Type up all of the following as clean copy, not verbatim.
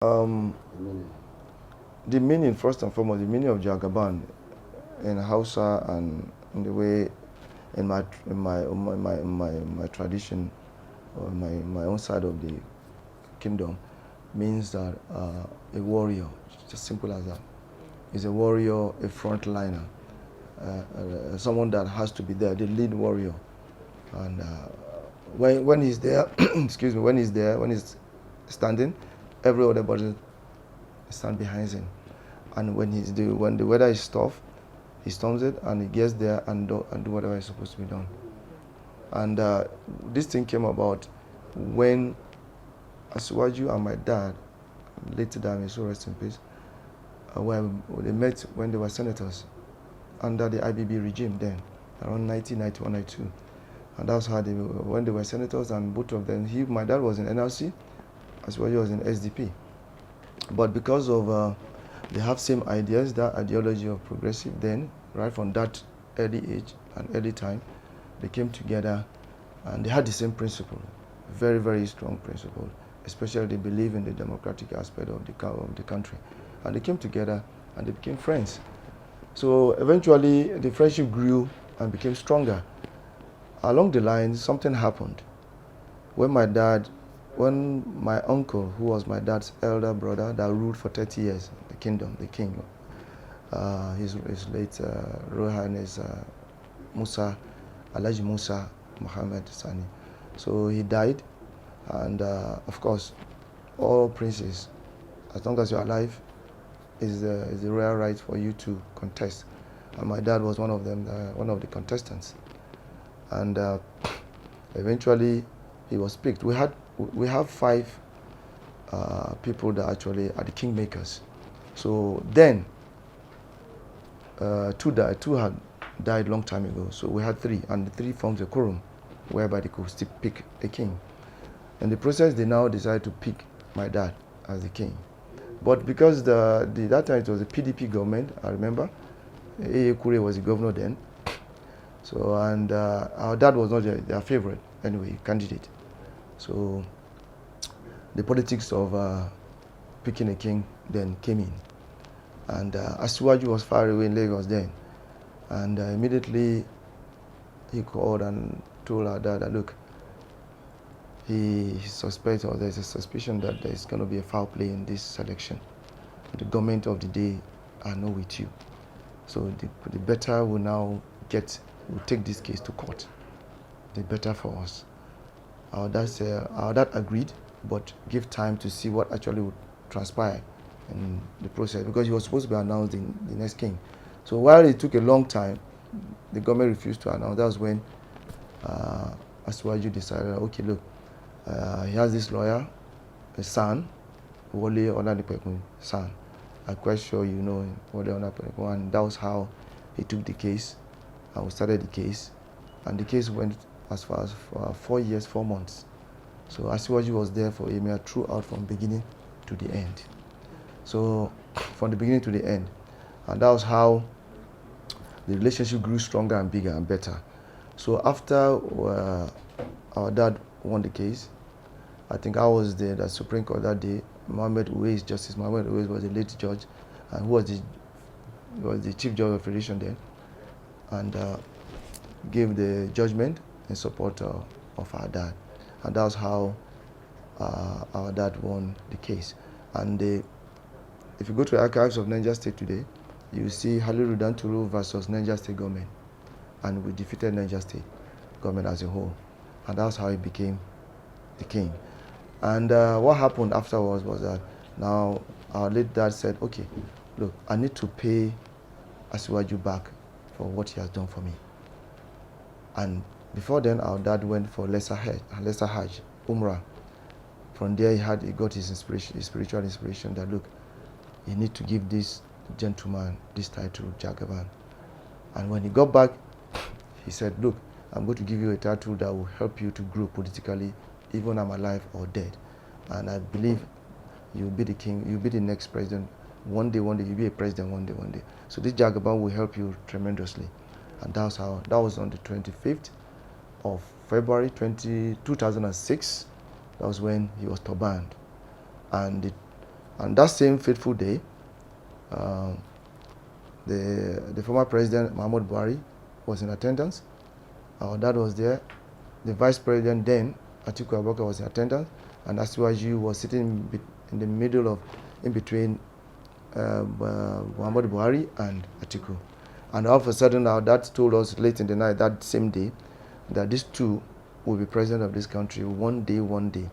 Um, the meaning, first and foremost, the meaning of Jagaban in Hausa and in the way in my tradition or my own side of the kingdom means that a warrior, just simple as that, is a warrior, a frontliner, someone that has to be there, the lead warrior. And when he's there, excuse me, when he's standing, every other body stand behind him. And when the weather is tough, he storms it and he gets there and do whatever is supposed to be done. And this thing came about when Asuwaju and my dad, later dad, may so rest in peace, when they met when they were senators under the IBB regime then, around 1991, 92. And that's how when they were senators, and both of them, my dad was in NLC, Asuwaju was in SDP. But because of they have same ideas, that ideology of progressive then, right from that early age and early time, they came together and they had the same principle, very, very strong principle, especially they believe in the democratic aspect of the country. And they came together and they became friends. So eventually the friendship grew and became stronger. Along the line, something happened. When my uncle, who was my dad's elder brother, that ruled for 30 years, the kingdom, the king, his late Royal Highness Alhaji Musa Muhammad Sani. So he died, and of course, all princes, as long as you're alive, is the royal right for you to contest. And my dad was one of them, one of the contestants. And eventually, he was picked. We have 5 people that actually are the kingmakers. So then, 2 had died long time ago. So we had 3, and the 3 formed a quorum, whereby they could still pick a king. In the process, they now decided to pick my dad as the king. But because that time it was a PDP government, I remember, A.A. Kure was the governor then. So, and our dad was not their favorite, anyway, candidate. So the politics of picking a king then came in. And Asuwaju was far away in Lagos then. And immediately he called and told our dad that, look, he suspects, or there's a suspicion that there's going to be a foul play in this selection. The government of the day are not with you. So the better will take this case to court. The better for us. Our dad agreed, but give time to see what actually would transpire in the process, because he was supposed to be announced the next king. So while it took a long time, the government refused to announce. That was when Asuwaju decided, okay, look, he has this lawyer, a son, Wole Olanipekun, son. I'm quite sure you know him, Wole Olanipekun, and that was how he took the case, and we started the case, and the case went as far as 4 years, 4 months. So Asuwaju was there for Emir throughout, from beginning to the end. So from the beginning to the end, and that was how the relationship grew stronger and bigger and better. So after our dad won the case, I think I was there, the Supreme Court that day. Justice Mohammed Uwais was the late judge, and who was the Chief Judge of Federation then, and gave the judgment in support of our dad. And that was how our dad won the case. And if you go to the archives of Niger State today, you will see Haliru Danturu versus Niger State government, and we defeated Niger State government as a whole. And that's how he became the king. And what happened afterwards was that now our late dad said, okay, look, I need to pay Asuwaju back for what he has done for me. And before then, our dad went for lesser Hajj, Umrah. From there, he got his spiritual inspiration that, look, you need to give this gentleman this title, Jagaban. And when he got back, he said, look, I'm going to give you a title that will help you to grow politically, even I'm alive or dead. And I believe you'll be the king, you'll be the next president. One day, you'll be a president one day. So this Jagaban will help you tremendously. And that was on the 25th of February 2006. That was when he was turbaned. And And that same fateful day, the former president, Muhammad Buhari, was in attendance. Our dad was there. The vice president then, Atiku Abubakar, was in attendance. And Asiwaju was sitting in the middle of, in between Muhammad Buhari and Atiku. And all of a sudden, our dad told us late in the night, that same day, that these two will be president of this country one day.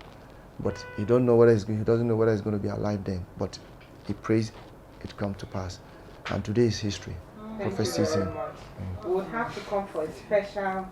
But he doesn't know whether he's going to be alive then. But he prays it come to pass. And today is history. Thank you very much. We would have to come for a special